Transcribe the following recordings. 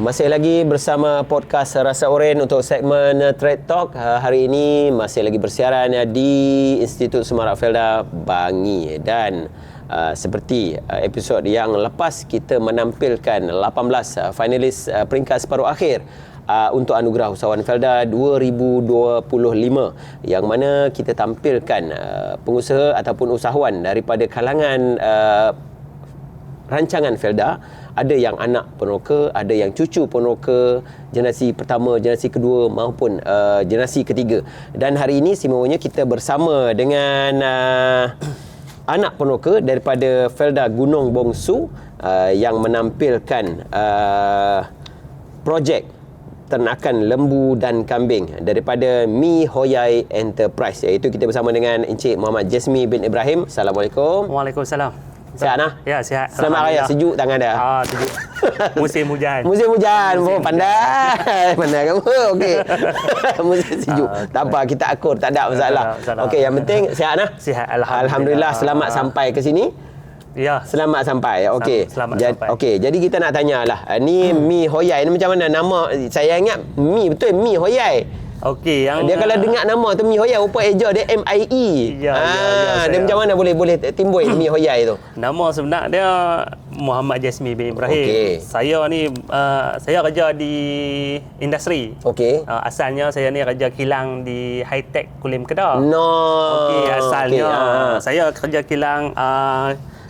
Masih lagi bersama podcast Rasa Oren untuk segmen Trade Talk. Hari ini masih lagi bersiaran di Institut Semarak Felda Bangi. Dan seperti episod yang lepas, kita menampilkan 18 finalis peringkat separuh akhir untuk Anugerah Usahawan Felda 2025, yang mana kita tampilkan pengusaha ataupun usahawan daripada kalangan rancangan Felda. Ada yang anak peneroka, ada yang cucu peneroka generasi pertama, generasi kedua maupun generasi ketiga. Dan hari ini sememangnya kita bersama dengan anak peneroka daripada Felda Gunung Bongsu yang menampilkan projek ternakan lembu dan kambing daripada Mi Hoyai Enterprise, iaitu kita bersama dengan Encik Muhammad Jasmi bin Ibrahim. Assalamualaikum. Waalaikumsalam. Sihat nah? Ya, sihat. Selamat raya. Sejuk tangan dah. Sejuk. Musim hujan. Musim hujan. Pandai. Pandai kamu. Okey. Musim sejuk. Tak apa, kita akur, tak ada masalah. Okey, yang penting sihat nah? Sihat, Alhamdulillah. Selamat sampai ke sini. Ya. Selamat sampai. Okey. Selamat sampai. Okey, jadi kita nak tanyalah. Ni Mi Hoyai ni macam mana nama? Saya ingat Mi, betul Mi Hoyai. Okey, yang dia kalau dengar nama tu Mi Hoyai, rupa eja dia MIE. Ya, dia macam mana boleh timbul Mi Hoyai tu? Nama sebenar dia Muhammad Jasmi bin Ibrahim. Okey. Saya ni saya kerja di industri. Okey. Asalnya saya ni kerja kilang di High Tech Kulim Kedah. No. Okey, asalnya saya kerja kilang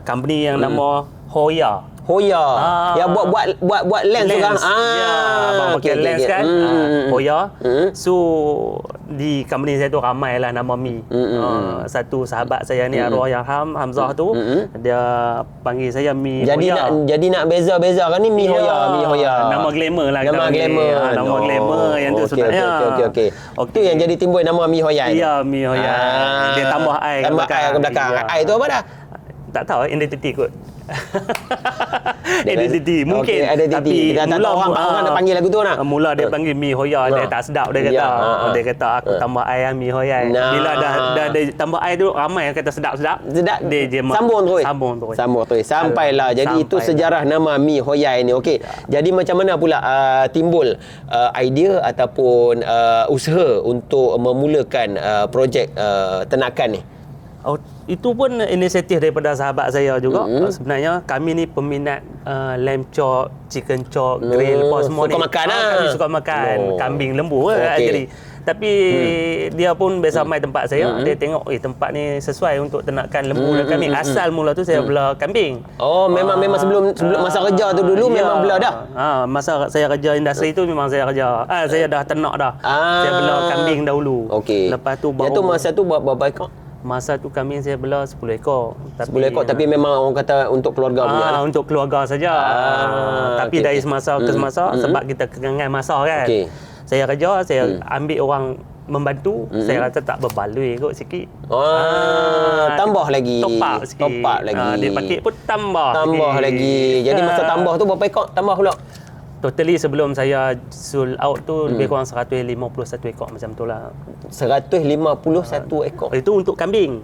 company yang nama Hoya. Yang buat lens tu kan. Abang pakai lens kan. Hoya. So di company saya tu ramai lah nama Mi. Satu sahabat saya ni arwah yang Hamzah tu, dia panggil saya Mi Hoya. Jadi nak beza-beza kan ni Mi Hoya. Nama glamour lah. Nama glamour. Nama glamour yang tu sebenarnya. Okey. Itu yang jadi timbul nama Mi Hoya. Ya, Mi Hoya. Dia tambah I ke belakang. I tu apa dah? Tak tahu, identity kot. Identity mungkin, tapi kita tak tahu orang nak panggil lagu tu nak. Mula dia panggil Mi Hoya, dia tak sedap, dia kata. Dia kata aku tambah ai Mi Hoya. Bila dah tambah ai tu, ramai yang kata sedap. Dia sambung terus sampailah. Jadi itu sejarah nama Mi Hoya ni. Okey. Jadi macam mana pula timbul idea ataupun usaha untuk memulakan projek ternakan ni? Itu pun inisiatif daripada sahabat saya juga. Sebenarnya kami ni peminat lamb chop, chicken chop, grill, semua suka makan kami suka makan kambing, lembu. Jadi tapi dia pun biasa mai tempat saya. Dia tengok tempat ni sesuai untuk ternakan lembu dan kambing. Asal mula tu saya bela kambing. Memang sebelum masa kerja tu dulu memang bela dah. Masa saya kerja industri tu memang saya kerja. Saya dah ternak dah. Saya bela kambing dahulu. Okey. Lepas tu baru masa tu berapa ekor? Masa tu kambing saya bela 10 ekor. 10 ekor tapi memang orang kata untuk keluarga punya lah. Untuk keluarga saja. Tapi dari semasa ke semasa sebab kita kekangan masa kan. Saya kerja, saya ambil orang membantu, saya rasa tak berbaloi kot sikit. Tambah lagi. Top up lagi. Dia pakai pun tambah lagi. Jadi masa tambah tu berapa ekor tambah pula? Totally sebelum saya sold out tu lebih kurang 151 ekor macam tu lah. 151 ekor? Itu untuk kambing.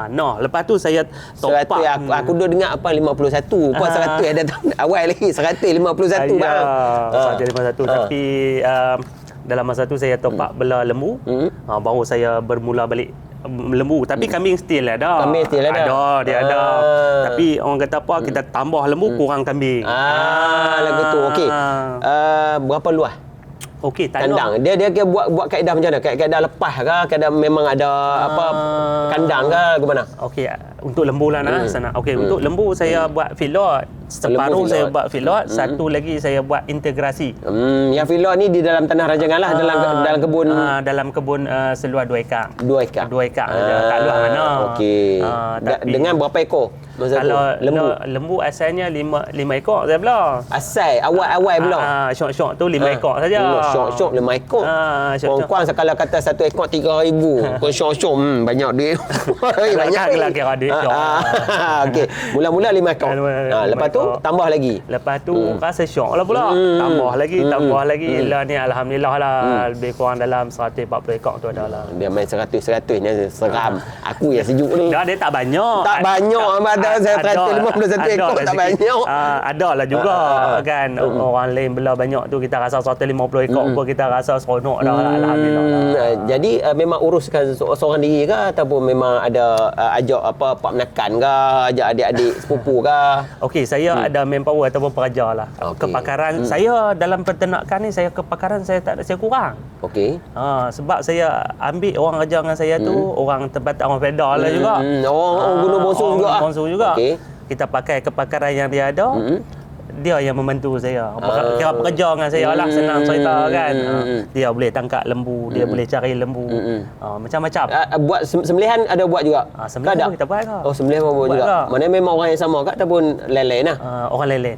No. Lepas tu saya top up. Aku dah dengar apa 51. Puan 100 ada awal lagi 151 bang. 151 tapi dalam masa tu saya top up bela lembu. Baru saya bermula balik lembu, tapi kambing still ada. Dia ada. Tapi orang kata apa, kita tambah lembu kurang kambing. Lagu tu. Okey. Berapa luas? Okey, kandang. Dia buat kaedah macam mana? Kaedah lepas ke? Kaedah memang ada kandang ke ke mana? Okey, untuk lembu lah sana. Okey, untuk lembu saya buat feedlot. Separuh saya buat feedlot, satu lagi saya buat integrasi. Yang feedlot ni di dalam tanah rancangan lah, dalam kebun. Dalam kebun seluar 2 ekar. 2 ekar. Tak luas mana. Okey. Dengan berapa ekor? Kalau lembu asalnya 5 ekor saya bela. Asal awal bela. Syok-syok tu 5 ekor saja. Syok-syok 5 ekor. Kurang kalau kata 1 ekor 3,000. Kau syok-syok banyak duit. Banyak lah kira duit. Okey. Mula-mula 5 ekor. Lepas tu tu tambah lagi. Lepas tu rasa syok lah pula. Tambah lagi. Lah ni alhamdulillah lah lebih kurang dalam 140 ekor tu ada lah. Dia main 100 ni seram. Aku yang sejuk ni. Dia tak banyak. Tak banyak. Ada 151 ekor tak banyak. Ada lah juga kan. Orang lain bela banyak tu kita rasa 150 ekor pun kita rasa seronok dah lah. Alhamdulillah lah. Jadi memang uruskan seorang diri ke ataupun memang ada ajak pak menakan ke, ajak adik-adik sepupu ke? Okey, saya ada manpower ataupun peraja lah. Kepakaran saya dalam peternakan ni, kepakaran saya tak ada, saya kurang. Okey. Sebab saya ambil orang kerja dengan saya tu orang tempatan, orang Felda lah juga. Orang Gunung Bongsu juga. Juga. Okey. Kita pakai kepakaran yang dia ada. Dia yang membantu saya. Kira pekerja dengan saya lah, senang cerita kan. Dia boleh tangkap lembu, dia boleh cari lembu. Macam-macam. Buat sembelihan ada buat juga? Sembelihan kita buat ke? Sembelihan buat juga. Mana memang orang yang sama ke ataupun lain-lain lah? Orang lain-lain.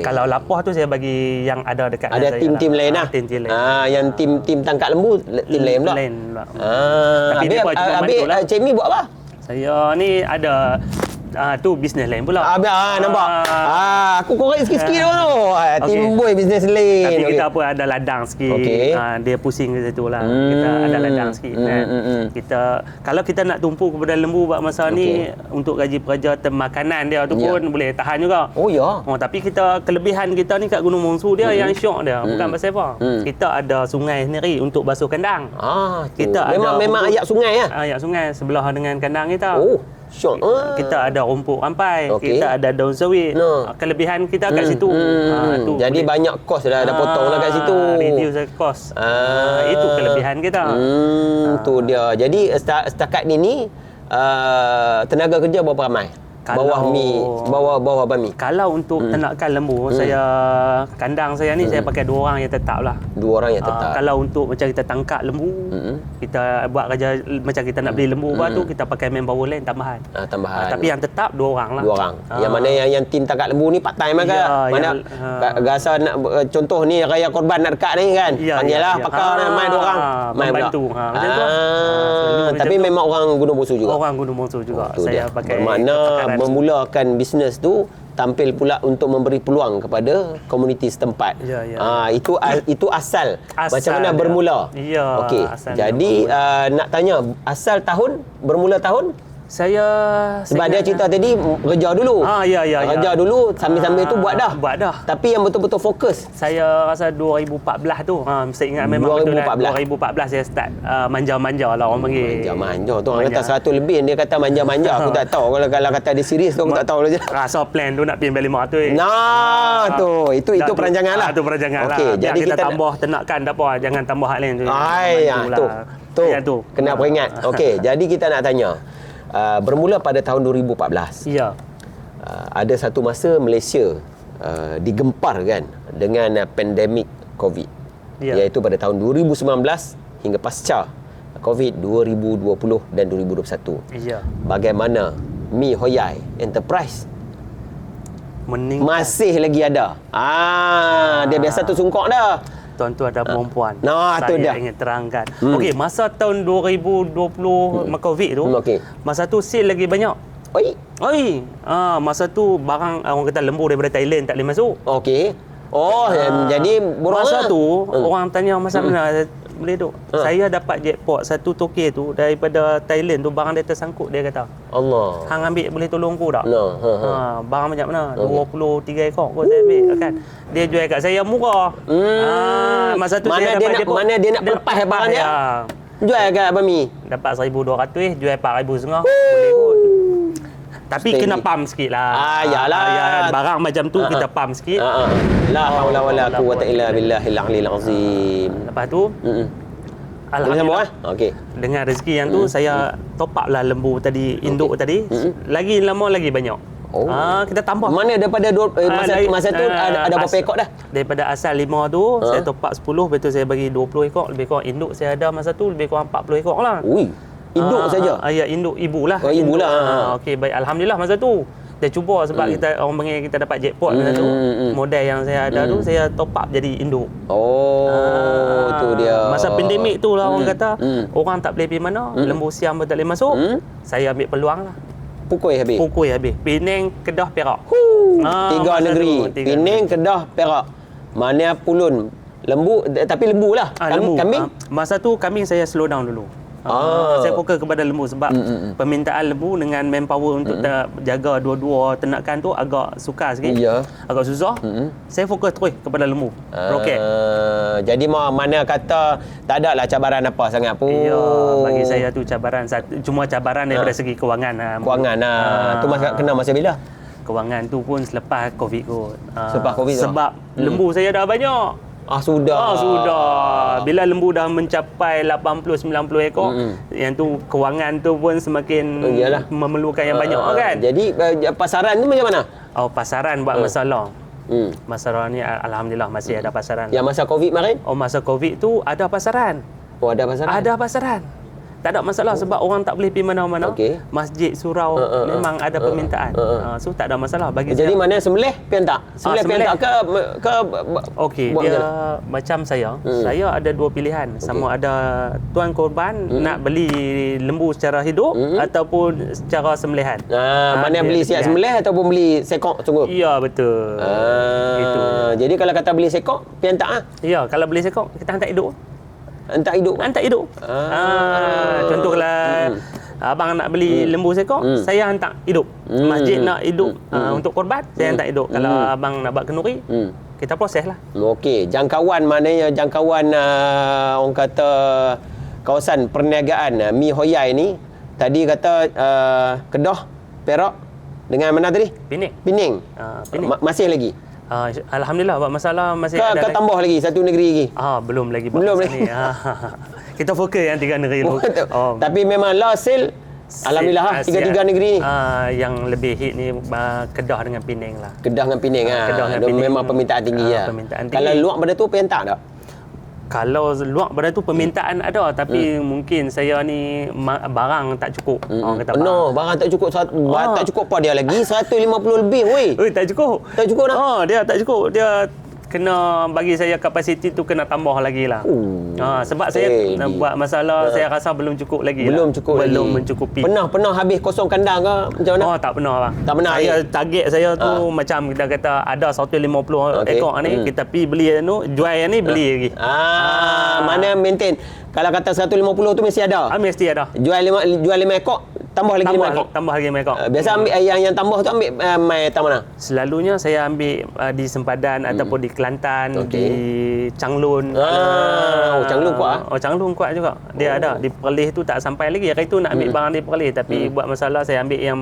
Kalau lapah tu saya bagi yang ada dekat ada saya. Tim-tim lain lah? Tim-tim lain. Yang tim tangkap lembu, tim lain pula? Lain pula. Tapi dia cuma bantu lah. Cik Mi buat apa? Saya ni ada tu bisnes lain pula. Nampak. Aku korek sikit-sikit tu. Timbul bisnes lain. Tapi kita pun ada ladang sikit. Dia pusing ke situ lah. Kita ada ladang sikit kan. Kalau kita nak tumpu kepada lembu buat masa ni untuk gaji pekerja makanan dia tu pun boleh tahan juga. Oh ya. Tapi kelebihan kita ni kat Gunung Bongsu dia yang syok dia. Bukan pasal apa. Kita ada sungai sendiri untuk basuh kandang. Kita memang ayak sungai ya? Ayak sungai sebelah dengan kandang kita. Syok. Kita ada rumput rampai, kita ada daun sawit. Kelebihan kita kat situ. Jadi banyak kos dah potong lah kat situ. Reduce cost. Itu kelebihan kita. Tu dia. Jadi setakat ni tenaga kerja berapa ramai? Bawah abang Mi. Kalau untuk ternakan lembu, kandang saya ni saya pakai 2 orang yang tetap lah. 2 orang yang tetap. Kalau untuk macam kita tangkap lembu, kita buat kerja macam kita nak beli lembu tu, kita pakai manpower lain tambahan. Tapi yang tetap 2 orang lah. 2 orang. Yang mana yang tim tangkap lembu ni part time ke? Mana rasa nak contoh ni raya korban nak dekat ni kan. Panggil lah pakar main 2 orang. Main bantu. Macam tu. Tapi memang orang Gunung Bongsu juga. Orang Gunung Bongsu juga. Saya pakai. Bermakna memulakan bisnes tu tampil pula untuk memberi peluang kepada komuniti setempat. Itu asal macam mana bermula. Okey. Jadi nak tanya asal tahun, bermula tahun? Sebab dia cerita tadi kerja dulu. Kerja dulu sambil-sambil tu buat dah. Tapi yang betul-betul fokus saya rasa 2014 tu. Saya ingat memang 2014 saya start manja-manja lah orang panggil. Manja tu orang kata 100 lebih dia kata manja-manja. Aku tak tahu kalau kata dia serius tu aku tak tahu je. Rasa plan tu nak pinjam 500. Itu perancangan lah. Itu perancangan lah. Jadi kita tambah ternakan tak apa, jangan tambah hal lain tu. Tu kena peringat. Okey, jadi kita nak tanya. Bermula pada tahun 2014. Ada satu masa Malaysia digempar kan dengan pandemik COVID. Iaitu pada tahun 2019 hingga pasca COVID 2020 dan 2021. Bagaimana Mi Hoi Ai Enterprise masih lagi ada? Dia biasa tu sungkok dah. Tuan-tuan dan perempuan. Saya ingin terangkan. Okey, masa tahun 2020 COVID tu, masa tu sale lagi banyak. Masa tu barang orang kata lembu daripada Thailand tak boleh masuk. Okey. Jadi masa tu orang tanya masa mana boleh duk. Saya dapat jackpot satu token tu daripada Thailand tu, barang dia tersangkut, dia kata. Allah. Hang ambil boleh tolong aku tak? Barang macam mana? 23 ekor aku saya ambil kan. Dia jual kat saya murah. Masa tu saya dapat jackpot. Mana dia nak lepas barang dia? Jual kat Abang Mi. Dapat 1,200, jual 4,500. Boleh kot. Tapi kena pump sikit lah. Yalah. Barang macam tu kita pump sikit. La haula wala quwwata illa billahil aliyil azim. Lepas tu alhamdulillah. Okey. Dengan rezeki yang tu saya top up lah lembu tadi, induk tadi. Lagi lama lagi banyak. Kita tambah. Mana daripada masa tu ada berapa ekor dah? Daripada asal 5 tu saya top up 10, lepas tu saya bagi 20 ekor. Lebih kurang induk saya ada masa tu lebih kurang 40 ekor lah. Induk saja? Ya, induk ibu lah. Ibu lah. Okey, baik. Alhamdulillah masa tu. Saya cuba sebab kita orang panggil kita dapat jackpot masa tu. Model yang saya ada tu saya top up jadi induk. Tu dia. Masa pandemik tu lah orang kata orang tak boleh pergi mana, lembu siam pun tak boleh masuk. Saya ambil peluang lah. Pukul habis. Penang, Kedah, Perak. Tiga negeri. Pening, Kedah, Perak. Mana Pulun. Lembu, tapi lembu lah. Kambing? Masa tu kambing saya slow down dulu. Saya fokus kepada lembu sebab permintaan lembu dengan manpower untuk jaga dua-dua ternakan tu agak sukar sikit. Agak susah. Saya fokus terus kepada lembu. Roket. Jadi mana kata tak ada lah cabaran apa sangat pun. Bagi saya tu cabaran cuma cabaran daripada segi kewangan. Tu kena masa bila? Kewangan tu pun selepas Covid kot. Selepas Covid sebab lembu saya dah banyak. Sudah. Bila lembu dah mencapai 80-90 ekor, yang tu kewangan tu pun semakin memerlukan yang banyak kan. Jadi pasaran tu macam mana? Pasaran buat masalah. Masalah ni alhamdulillah masih ada pasaran. Yang masa Covid kemarin? Masa Covid tu ada pasaran. Ada pasaran? Ada pasaran. Tak ada masalah sebab orang tak boleh pergi mana-mana. Masjid, surau memang ada permintaan. So tak ada masalah bagi saya. Jadi mana sembelih piantak? Sembelih piantak ke okey, dia macam saya. Saya ada dua pilihan. Sama ada tuan korban nak beli lembu secara hidup ataupun secara sembelihan. Mana beli siap sembelih ataupun beli sekok sungguh? Ya, betul. Itu. Jadi kalau kata beli sekok piantak Ya, kalau beli sekok kita hantar hidup. Hantar hidup. Contoh kalau abang nak beli lembu sekok, saya hantar hidup. Masjid nak hidup untuk korban, saya hantar hidup. Kalau abang nak buat kenduri, kita proses lah. Okey, jangkauan maknanya orang kata kawasan perniagaan Mi Hoi Yai ni tadi kata Kedah, Perak dengan mana tadi? Pening. Masih lagi. Alhamdulillah buat masalah masih ada. Kau tambah lagi satu negeri lagi? Belum lagi. Belum lagi. Kita fokus yang 3 negeri dulu. Tapi memang last sale alhamdulillah 3 negeri ni. Yang lebih hit ni Kedah dengan Pening lah. Kedah dengan Pening memang permintaan tinggi lah. Kalau luar pada tu piantak tak? Kalau luar pada tu permintaan ada tapi mungkin saya ni barang tak cukup. Orang kata barang tak cukup. Tak cukup apa dia lagi 150 lebih weh. Tak cukup. Tak cukup dah. Dia tak cukup. Dia kena bagi saya kapasiti tu kena tambah lagi lah. Sebab saya nak buat masalah saya rasa belum cukup lagi. Belum mencukupi. Pernah habis kosong kandang ke macam mana? Tak pernah bang. Tak pernah. Target saya tu macam kita kata ada 150 ekor ni kita pergi beli jual yang ni beli lagi. Mana maintain. Kalau kata 150 tu mesti ada. Mesti ada. Jual 5 ekor tambah lagi 5 ekor. Tambah lagi 5 ekor. Biasa ambil yang tambah tu ambil mai tak mana? Selalunya saya ambil di Sempadan ataupun di Kelantan, di Changlun. Changlun kuat. Changlun kuat juga. Dia ada di Perlis tu tak sampai lagi. Hari tu nak ambil barang di Perlis tapi buat masalah saya ambil yang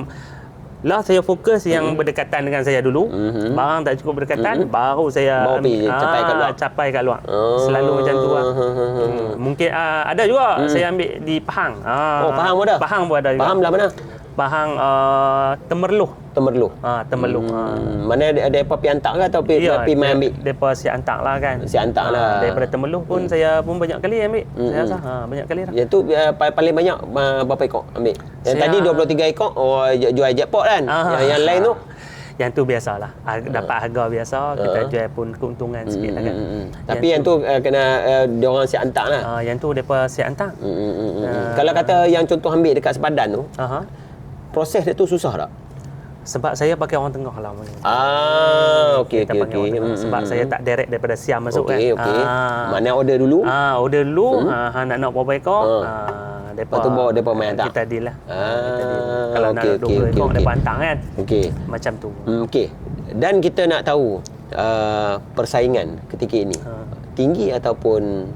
saya fokus yang berdekatan dengan saya dulu. Barang tak cukup berdekatan, baru saya capai kat luar. Selalu macam tu lah. Mungkin ada juga saya ambil di Pahang. Pahang pun ada? Pahang pun ada juga. Pahang belah mana? Pahang Temerloh. Temerloh. Mana ada apa piantak ke atau pergi main ambil? Depa siap hantar lah kan. Siap hantar lah. Daripada Temerloh pun saya pun banyak kali ambil. Saya rasa banyak kali dah. Yang tu paling banyak berapa ekor ambil? Yang tadi 23 ekor jual jackpot kan. Yang lain tu yang tu biasalah. Dapat harga biasa, kita jual pun keuntungan sikit lah kan. Tapi yang tu kena diorang siap hantar lah. Yang tu depa siap hantar. Kalau kata yang contoh ambil dekat Sepadan tu, proses dia tu susah tak? Sebab saya pakai orang tengah lah. Okey. Sebab saya tak direct daripada Siam masuk kan. Okey. Mana order dulu? Order dulu. Nak berapa ekor? Lepas tu bawa depa main hantar. Kita deal lah. Kalau nak 20 ekor depa hantar kan. Okey. Macam tu. Okey. Dan kita nak tahu persaingan ketika ini tinggi ataupun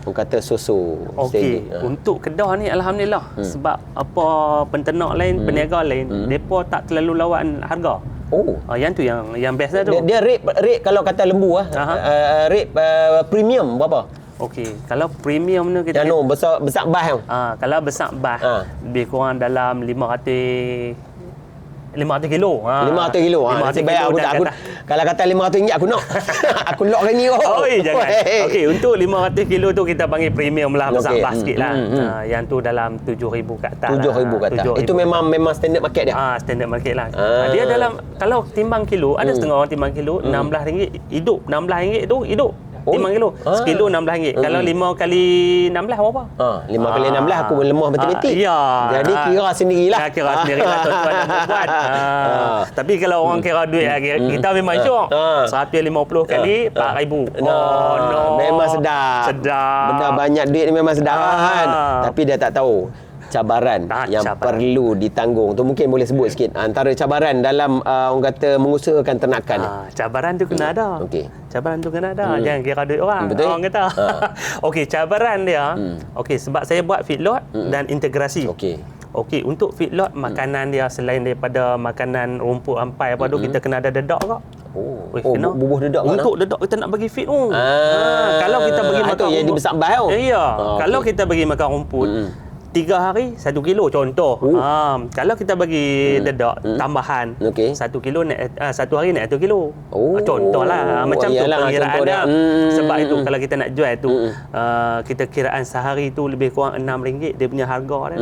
orang kata so-so. Okey, untuk Kedah ni alhamdulillah sebab apa penternak lain, peniaga lain, depa tak terlalu lawan harga. Yang tu yang best dah tu. Dia rate kalau kata lembu rate premium berapa? Okey, kalau premium tu kita besar bah tu. Kalau besar bah lebih kurang dalam 500 kilo. 500 kilo. Nasib baik aku kalau kata RM500 aku nak. Aku lock hari ni. Jangan. Okey, untuk 500 kilo tu kita panggil premium lah, besar sikit lah. Yang tu dalam 7,000 ke atas. 7,000 ke atas. Itu memang standard market dia. Standard market lah. Dia dalam kalau timbang kilo, ada setengah orang timbang kilo RM16 hidup. RM16 tu hidup. Timbang kilo. Sekilo RM16. Kalau 5 kali 16 berapa? 5 kali 16 aku lemah matematik. Ya. Jadi kira sendirilah. Kira sendirilah tuan-tuan dan puan. Tapi kalau orang kira duit kita memang syok. 150 kali 4,000. No. Memang sedap. Benda banyak duit ni memang sedap kan. Tapi dia tak tahu cabaran yang perlu ditanggung tu. Mungkin boleh sebut sikit antara cabaran dalam orang kata mengusahakan ternakan ni. Cabaran tu kena ada. Okey. Cabaran tu kena ada. Jangan kira duit orang. Betul? Orang kata. Okey, cabaran dia. Okey, sebab saya buat feedlot dan integrasi. Okey, untuk feedlot makanan dia selain daripada makanan rumput ampai apa tu, kita kena ada dedak ke? Kena bubuh dedak kan? Untuk dedak kita nak bagi feed tu. Kalau kita bagi makan rumput. Jadi besar bas tu. Ya. Kalau kita bagi makan rumput 3 hari 1 kilo contoh. Kalau kita bagi dedak tambahan 1 kilo naik 1 hari naik 1 kilo. Contohlah macam tu pengiraan dia. Sebab itu kalau kita nak jual tu kita kiraan sehari tu lebih kurang RM6 dia punya harga dia.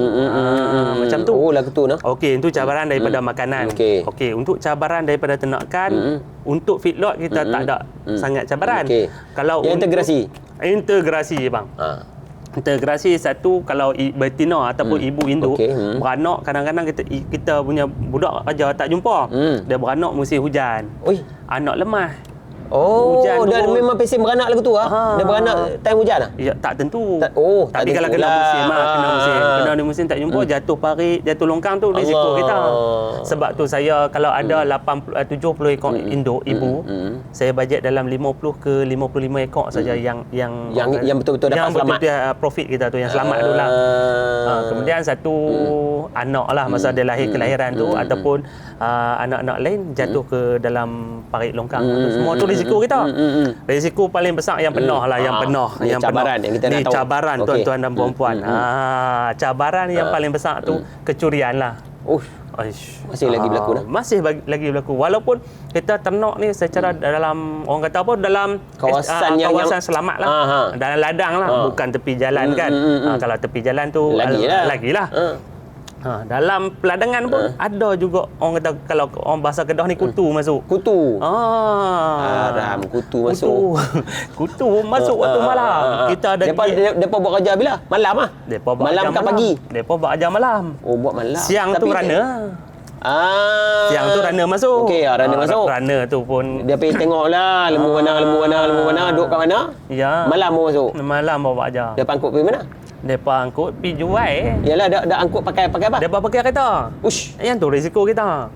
Macam tu. Lagu tu nah. Okey, itu cabaran daripada makanan. Okey, untuk cabaran daripada ternakan, untuk feedlot kita tak ada sangat cabaran. Kalau integrasi bang. Integrasi satu, kalau betina ataupun ibu induk beranak, kadang-kadang kita punya budak aja tak jumpa. Dia beranak musim hujan. Anak lemah. Hujan dia memang pesen beranak lagu tu Dia beranak time hujan lah? Ya, tak tentu. Tapi kalau kena musim kena musim tak jumpa, jatuh parit, jatuh longkang tu risiko kita. Sebab tu saya kalau ada 70 ekor induk ibu, saya bajet dalam 50 ke 55 ekor saja yang betul-betul dapat selamat. Profit kita tu yang selamat tu lah. Kemudian satu anak lah masa dia lahir kelahiran tu, ataupun anak-anak lain jatuh ke dalam parit longkang. Semua tu risiko kita. Risiko paling besar yang penuh lah, yang cabaran yang kita nak tahu. Cabaran tuan-tuan dan puan-puan. Cabaran yang paling besar tu kecurian lah. Masih lagi berlaku dah. Masih lagi berlaku. Walaupun kita ternak ni secara dalam orang kata apa, dalam kawasan yang selamat lah. Dalam ladang lah, bukan tepi jalan kan. Kalau tepi jalan tu lagilah. Dalam peladangan pun ada juga orang kata, kalau orang bahasa Kedah ni kutu masuk. Haram kutu masuk. Kutu masuk waktu malam. Kita ada depa buat kerja bila? Malam ah. Malam ke pagi? Depa buat kerja malam. Buat malam. Siang tu rana. Siang tu rana masuk. Rana masuk. Rana tu pun dia pergi tengoklah lembu mana duduk kat mana. Ya. Malam baru masuk. Malam baru buat kerja. Dia angkut pergi mana? Depa angkut pergi jual. Yalah, dak angkut pakai apa? Depa pakai kereta. Yang tu risiko kita.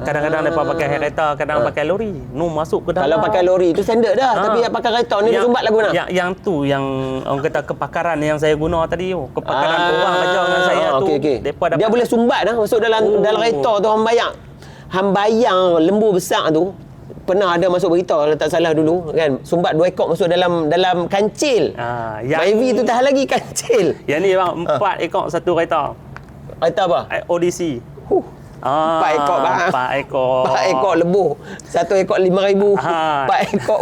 Kadang-kadang depa pakai kereta, kadang pakai lori. Masuk ke dalam. Kalau pakai lori tu standard dah, tapi yang pakai kereta ni sumbat lagu nak. Yang tu yang orang kata kepakaran yang saya guna tadi tu. Kepakaran orang kerja dengan saya tu. Depa dia boleh sumbat dah masuk dalam kereta tu. Hang bayang lembu besar tu. Pernah ada masuk berita kalau tak salah dulu kan, sumbat 2 ekor masuk dalam kancil. Myvi tu tahan lagi kancil. Yang ni bang 4 ekor satu kereta. Kereta apa? Odyssey. 4 ekor bang. 4 ekor lembu. 1 ekor 5,000. 4 ekor.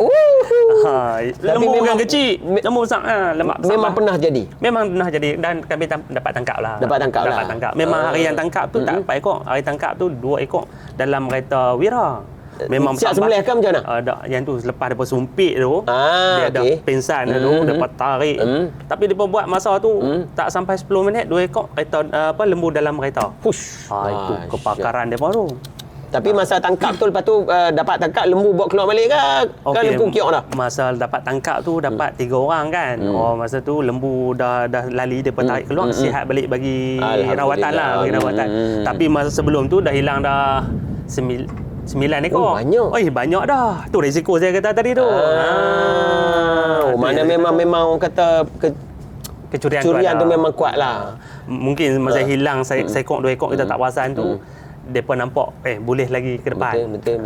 Lembu yang kecil, lembu besar lemak besar. Memang pernah jadi. Memang pernah jadi dan kami dapat tangkap lah. Dapat tangkap. Memang hari yang tangkap tu tak 4 ekor. Hari tangkap tu 2 ekor dalam kereta Wira. Memang siap sembelih ke macam mana? Yang tu selepas depa sumpit tu, dia ada pingsan tu, depa tarik. Tapi depa buat masa tu tak sampai 10 minit 2 ekor kereta lembu dalam kereta. Itu kepakaran depa tu. Tapi masa tangkap tu, lepas tu dapat tangkap lembu bawa keluar balik ke? Kan lembu kiok dah? Masa dapat tangkap tu dapat 3 orang kan. Masa tu lembu dah lali, depa tarik keluar, sihat balik bagi rawatan lah, Tapi masa sebelum tu dah hilang dah 9 ekor. Banyak dah. Tu risiko saya kata tadi tu. Mana memang orang kata kecurian tu memang kuat lah. Mungkin masa hilang seekor 2 ekor kita tak perasan tu, depa nampak boleh lagi ke depan. Betul.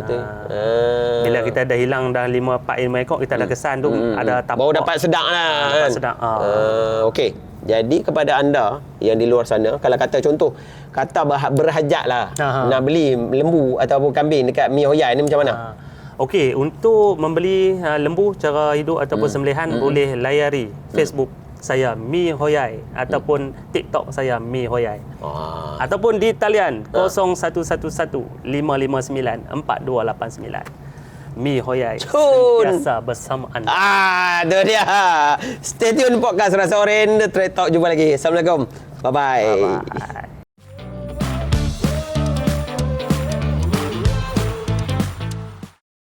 Bila kita dah hilang dah 5 ekor, kita dah kesan tu ada tapak. Baru dapat sedap lah kan. Okey. Jadi kepada anda yang di luar sana, kalau kata contoh kata berhajat lah nak beli lembu ataupun kambing dekat Mi Hoyai ni macam mana? Okey, untuk membeli lembu cara hidup ataupun sembelihan boleh layari Facebook saya Mi Hoyai ataupun TikTok saya Mi Hoyai. Ataupun di talian 0111 559 4289. Mi Hoyai sentiasa bersama anda. Itu dia. Stay tune podcast Rasa Oren, The Trade Talk. Jumpa lagi. Assalamualaikum. Bye-bye. Bye-bye.